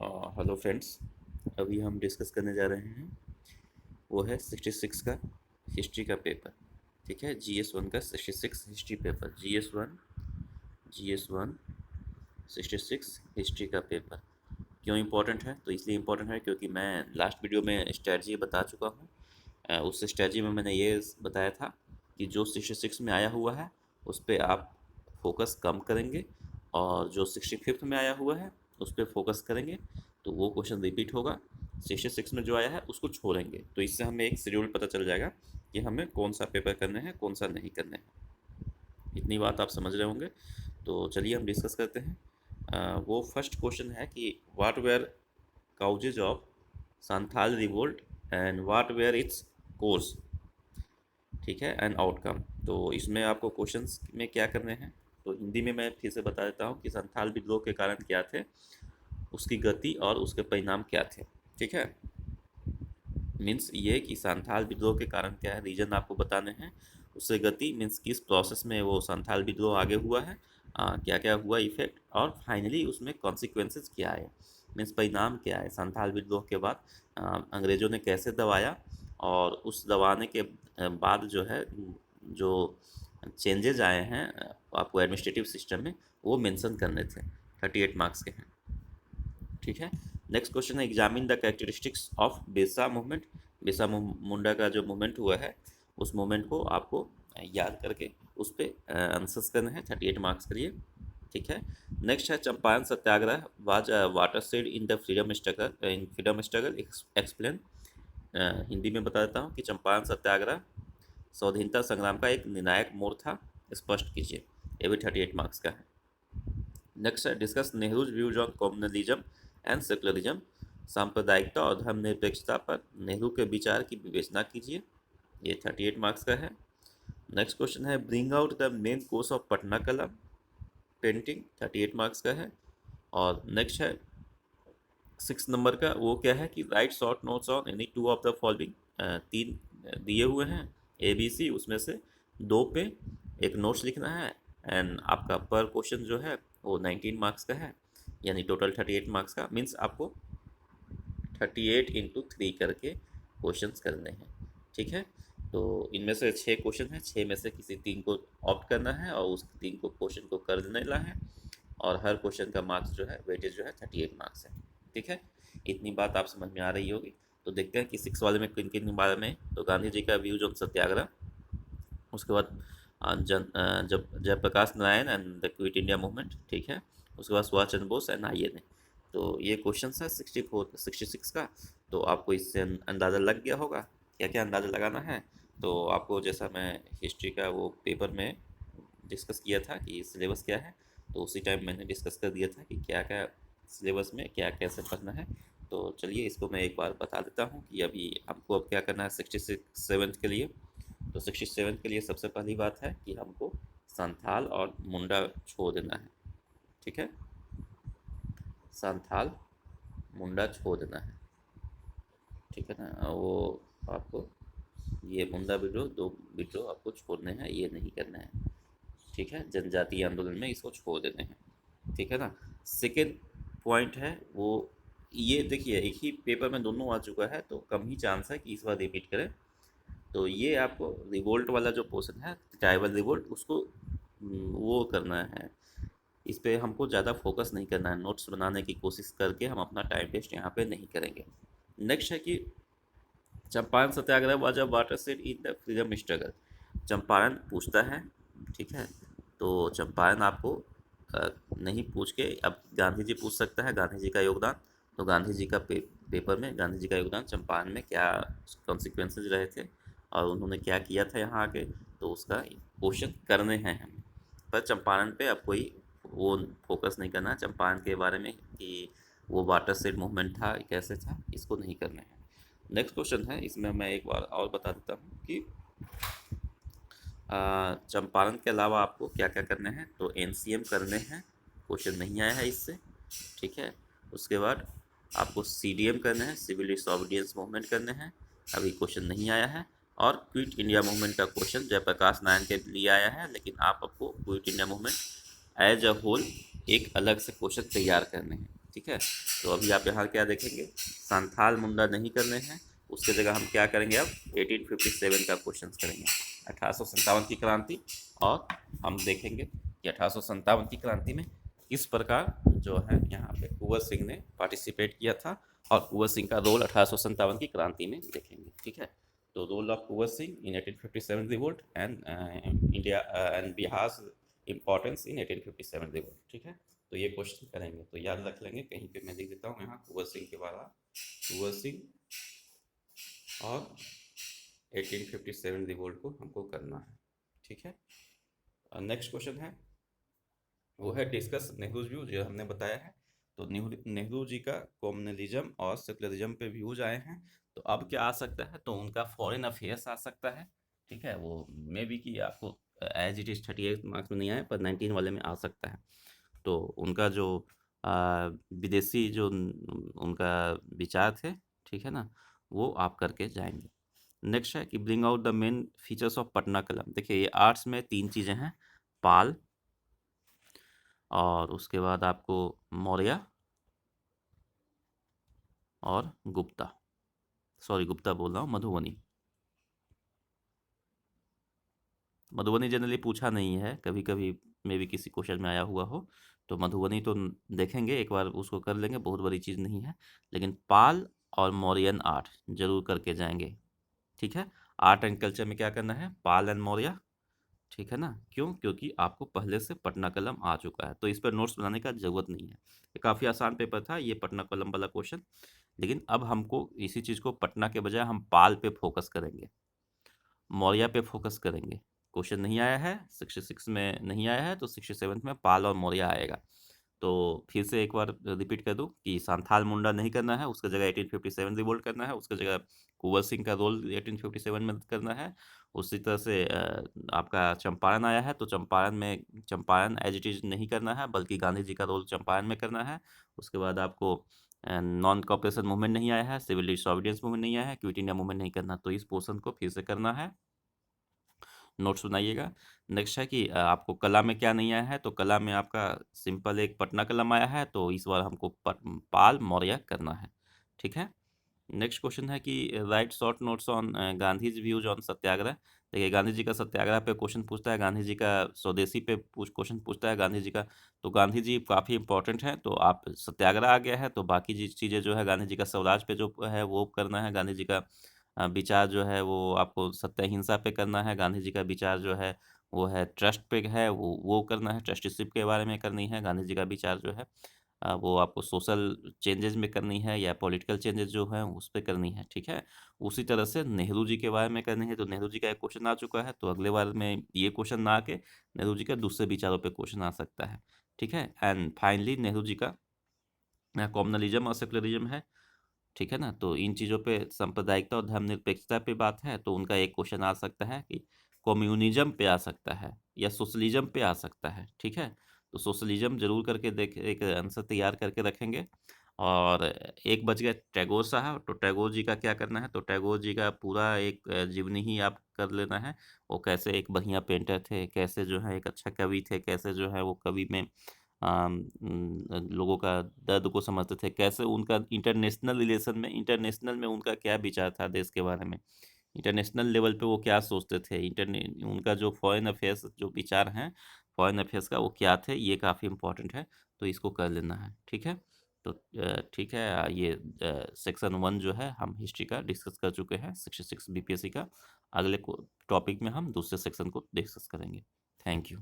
Hello friends. अभी हम discuss करने जा रहे हैं, वो है 66 का हिस्ट्री का पेपर। ठीक है, GS1 का 66 हिस्ट्री पेपर, GS1 66 हिस्ट्री का पेपर। क्यों इम्पोर्टेंट है? तो इसलिए इम्पोर्टेंट है क्योंकि मैं लास्ट वीडियो में स्ट्रेटजी बता चुका हूँ। उस स्ट्रेटजी में मैंने ये बताया था कि जो 66 में आया हुआ है उस पर आप फोकस कम करेंगे, और जो 65th में आया हुआ है उस पर फोकस करेंगे, तो वो क्वेश्चन रिपीट होगा। 66 में जो आया है उसको छोड़ेंगे, तो इससे हमें एक शेड्यूल पता चल जाएगा कि हमें कौन सा पेपर करने हैं, कौन सा नहीं करने हैं। इतनी बात आप समझ रहे होंगे, तो चलिए हम डिस्कस करते हैं। वो फर्स्ट क्वेश्चन है कि what were causes of Santhal revolt and what were its course. ठीक है, एंड आउटकम। तो इसमें आपको क्वेश्चंस में क्या करने हैं, तो हिंदी में मैं फिर से बता देता हूँ कि संथाल विद्रोह के कारण क्या थे, उसकी गति और उसके परिणाम क्या थे। ठीक है, मीन्स ये कि संथाल विद्रोह के कारण क्या है, रीजन आपको बताने हैं। उससे गति मीन्स किस प्रोसेस में वो संथाल विद्रोह आगे हुआ है, क्या क्या हुआ इफेक्ट, और फाइनली उसमें कॉन्सिक्वेंसेस क्या है, मीन्स परिणाम क्या है। संथाल विद्रोह के बाद अंग्रेज़ों ने कैसे दबाया, और उस दबाने के बाद जो है, जो चेंजेज आए हैं आपको एडमिनिस्ट्रेटिव सिस्टम में, वो मेंशन करने थे। 38 मार्क्स के हैं। ठीक है, नेक्स्ट क्वेश्चन है examine the characteristics of Birsa movement. Birsa Munda का जो मूवमेंट हुआ है, उस मूवमेंट को आपको याद करके उस पर आंसर्स करने हैं। 38 मार्क्स के लिए। ठीक है, नेक्स्ट है Champaran Satyagraha was watershed in the freedom struggle explain. Hindi में बता देता हूँ कि चंपारण सत्याग्रह स्वाधीनता संग्राम का एक निर्णायक मोड़ था, स्पष्ट कीजिए। ये भी 38 मार्क्स का है। नेक्स्ट है discuss Nehru's views on communalism and secularism. सांप्रदायिकता और धर्मनिरपेक्षता पर नेहरू के विचार की विवेचना कीजिए। ये 38 मार्क्स का है। नेक्स्ट क्वेश्चन है bring out the main course of Patna कला पेंटिंग। 38 मार्क्स का है। और नेक्स्ट है 6 नंबर का, वो क्या है कि write short notes on any two of the following. तीन दिए हुए हैं ABC, उसमें से दो पे एक नोट्स लिखना है। एंड आपका पर क्वेश्चन जो है वो 19 मार्क्स का है, यानी टोटल 38 मार्क्स का। मीन्स आपको 38 × 3 करके क्वेश्चंस करने हैं। ठीक है, तो इनमें से 6 क्वेश्चन हैं, 6 में से किसी 3 को ऑप्ट करना है और उस 3 को क्वेश्चन को कर देना है, और हर क्वेश्चन का मार्क्स जो है, वेटेज जो है 38 मार्क्स है। ठीक है, इतनी बात आप समझ में आ रही होगी। तो देखते हैं कि 6 वाले में किन किन के बारे में। तो गांधी जी का व्यूज ऑन सत्याग्रह, उसके बाद जब Jayaprakash Narayan and the Quit India Movement. ठीक है, उसके बाद सुभाष चंद्र बोस एंड INA। तो ये क्वेश्चन है 66 का। तो आपको इससे अंदाज़ा लग गया होगा क्या क्या अंदाज़ा लगाना है। तो आपको जैसा मैं हिस्ट्री का वो पेपर में डिस्कस किया था कि सिलेबस क्या है, तो उसी टाइम मैंने डिस्कस कर दिया था कि क्या क्या सिलेबस में क्या कैसे पढ़ना है। तो चलिए इसको मैं एक बार बता देता हूँ कि अभी हमको अब क्या करना है 67 के लिए। तो 67 के लिए सबसे पहली बात है कि हमको संथाल और मुंडा छोड़ देना है। ठीक है, संथाल मुंडा छोड़ देना है। ठीक है ना, वो आपको ये मुंडा विद्रोह, दो विद्रोह आपको छोड़ने हैं, ये नहीं करना है। ठीक है, जनजातीय आंदोलन में इसको छोड़ देते हैं। ठीक है ना। सेकेंड पॉइंट है वो, ये देखिए एक ही पेपर में दोनों आ चुका है, तो कम ही चांस है कि इस बार रिपीट करें। तो ये आपको रिवोल्ट वाला जो पोर्शन है, ट्राइबल रिवोल्ट, उसको वो करना है। इस पे हमको ज़्यादा फोकस नहीं करना है, नोट्स बनाने की कोशिश करके हम अपना टाइम वेस्ट यहाँ पे नहीं करेंगे। नेक्स्ट है कि Champaran Satyagraha was a watershed in the freedom struggle. Champaran पूछता है। ठीक है, तो चंपारण आपको नहीं पूछ के, अब गांधी जी पूछ सकता है, गांधी जी का योगदान। तो गांधी जी का पेपर में गांधी जी का योगदान चंपारण में क्या कॉन्सिक्वेंसेज रहे थे, और उन्होंने क्या किया था यहाँ आके, तो उसका क्वेश्चन करने हैं हमें। पर चंपारण पे अब कोई वो फोकस नहीं करना है चंपारण के बारे में कि वो वाटर सेट मूवमेंट था कैसे था, इसको नहीं करना है। नेक्स्ट क्वेश्चन है, इसमें मैं एक बार और बता देता हूँ कि चंपारण के अलावा आपको क्या क्या करने हैं। तो NCM करने हैं, क्वेश्चन नहीं आया है इससे। ठीक है, उसके बाद आपको CDM करने हैं, सिविल डिसऑबीडियंस मूवमेंट करने हैं, अभी क्वेश्चन नहीं आया है। और क्विट इंडिया मूवमेंट का क्वेश्चन जयप्रकाश नारायण के लिए आया है, लेकिन आप आपको Quit India Movement as a whole एक अलग से क्वेश्चन तैयार करने हैं। ठीक है। तो अभी आप यहाँ क्या देखेंगे, संथाल मुंडा नहीं करने हैं, उसके जगह हम क्या करेंगे, अब 1857 का क्वेश्चन करेंगे, 1857 की क्रांति। और हम देखेंगे कि 1857 की क्रांति में किस प्रकार जो है यहाँ पे कुंवर सिंह ने पार्टिसिपेट किया था, और कुंवर सिंह का रोल 1857 की क्रांति में देखेंगे। ठीक है। तो role of Kunwar Singh in 1857 revolt and India and Bihar importance in 1857 revolt. ठीक है। तो ये क्वेश्चन करेंगे, तो याद रख लेंगे, कहीं पे मैं लिख देता हूँ यहाँ कुंवर सिंह के बारे में, कुंवर सिंह और 1857 रिवोल्ट को हमको करना है। ठीक है। नेक्स्ट क्वेश्चन है, वो है डिस्कस नेहरू व्यू, जो हमने बताया है। तो नेहरू जी का कम्युनलिज्म और सेकुलरिज्म पे व्यूज आए हैं। तो अब क्या आ सकता है, तो उनका फॉरेन अफेयर्स आ सकता है। ठीक है। वो मे बी कि आपको एज इट इज 38 मार्क्स में नहीं आए, पर 19 वाले में आ सकता है। तो उनका जो विदेशी जो उनका विचार थे, ठीक है ना, वो आप करके जाएंगे। नेक्स्ट है कि bring out the main features of Patna कलम। देखिए ये आर्ट्स में 3 चीज़ें हैं, पाल, और उसके बाद आपको मौर्य और गुप्ता, सॉरी गुप्ता बोल रहा हूँ, मधुबनी। मधुबनी जनरली पूछा नहीं है, कभी कभी मे भी किसी क्वेश्चन में आया हुआ हो। तो मधुबनी तो देखेंगे, एक बार उसको कर लेंगे, बहुत बड़ी चीज़ नहीं है। लेकिन पाल और मौर्यन आर्ट जरूर करके जाएंगे। ठीक है। आर्ट एंड कल्चर में क्या करना है, पाल एंड मौर्य। ठीक है ना, क्यों, क्योंकि आपको पहले से पटना कलम आ चुका है, तो इस पर नोट्स बनाने का जरूरत नहीं है। ये काफ़ी आसान पेपर था ये पटना कलम वाला क्वेश्चन। लेकिन अब हमको इसी चीज़ को पटना के बजाय हम पाल पे फोकस करेंगे, मौर्य पे फोकस करेंगे। क्वेश्चन नहीं आया है 66 में, नहीं आया है, तो 67 में पाल और मौर्य आएगा। तो फिर से एक बार रिपीट कर दूं कि संथाल मुंडा नहीं करना है, उसकी जगह 1857 रिवोल्ट करना है, उसकी जगह कुंवर सिंह का रोल 1857 में करना है। उसी तरह से आपका चंपारण आया है, तो चंपारण में चंपारण एज इट इज नहीं करना है, बल्कि गांधी जी का रोल चंपारण में करना है। उसके बाद आपको नॉन कॉपरेशन मूवमेंट नहीं आया है, सिविल डिसऑबिडियंस मूवमेंट नहीं आया है, क्विट इंडिया मूवमेंट नहीं करना, तो इस पोर्शन को फिर से करना है, नोट्स बनाइएगा। नेक्स्ट है कि आपको कला में क्या नहीं आया है, तो कला में आपका सिंपल एक पटना कलम आया है, तो इस बार हमको पाल मौर्य करना है। ठीक है। नेक्स्ट क्वेश्चन है कि write short notes on Gandhi views on Satyagraha. देखिए गांधी जी का सत्याग्रह पे क्वेश्चन पूछता है, गांधी जी का स्वदेशी पे क्वेश्चन पूछता है गांधी जी का। तो गांधी जी काफ़ी इंपॉर्टेंट है, तो आप सत्याग्रह आ गया है, तो बाकी चीज़ें जो है गांधी जी का स्वराज पे जो है वो करना है। गांधी जी का विचार जो है वो आपको सत्य अहिंसा पे करना है। गांधी जी का विचार जो है वो है ट्रस्ट पे है, वो करना है, ट्रस्टीशिप के बारे में करनी है। गांधी जी का विचार जो है वो आपको सोशल चेंजेस में करनी है, या पॉलिटिकल चेंजेस जो है उस पर करनी है। ठीक है। उसी तरह से नेहरू जी के बारे में करनी है, तो नेहरू जी का एक क्वेश्चन आ चुका है, तो अगले बार में ये क्वेश्चन ना आके नेहरू जी का दूसरे विचारों पे क्वेश्चन आ सकता है। ठीक है। एंड फाइनली नेहरू जी का कॉम्युनलिज्म और सेकुलरिज्म है। ठीक है ना, तो इन चीज़ों पे सांप्रदायिकता और धर्मनिरपेक्षता पे बात है, तो उनका एक क्वेश्चन आ सकता है कि कम्युनिज्म पे आ सकता है या सोशलिज्म पे आ सकता है। ठीक है। तो सोशलिज्म जरूर करके देख, एक आंसर तैयार करके रखेंगे। और एक बच गया टैगोर साहब, तो टैगोर जी का क्या करना है, तो टैगोर जी का पूरा एक जीवनी ही आप कर लेना है। वो कैसे एक बढ़िया पेंटर थे, कैसे जो है एक अच्छा कवि थे, कैसे जो है वो कवि में लोगों का दर्द को समझते थे, कैसे उनका इंटरनेशनल रिलेशन में, इंटरनेशनल में उनका क्या विचार था देश के बारे में, इंटरनेशनल लेवल पे वो क्या सोचते थे, इंटरने उनका जो फॉरेन अफेयर्स जो विचार हैं फॉरेन अफेयर्स का, वो क्या थे, ये काफ़ी इंपॉर्टेंट है, तो इसको कर लेना है। ठीक है। तो ठीक है, ये सेक्शन 1 जो है हम हिस्ट्री का डिस्कस कर चुके हैं, 66 बीपीएससी का। अगले टॉपिक में हम दूसरे सेक्शन को डिस्कस करेंगे। Thank you.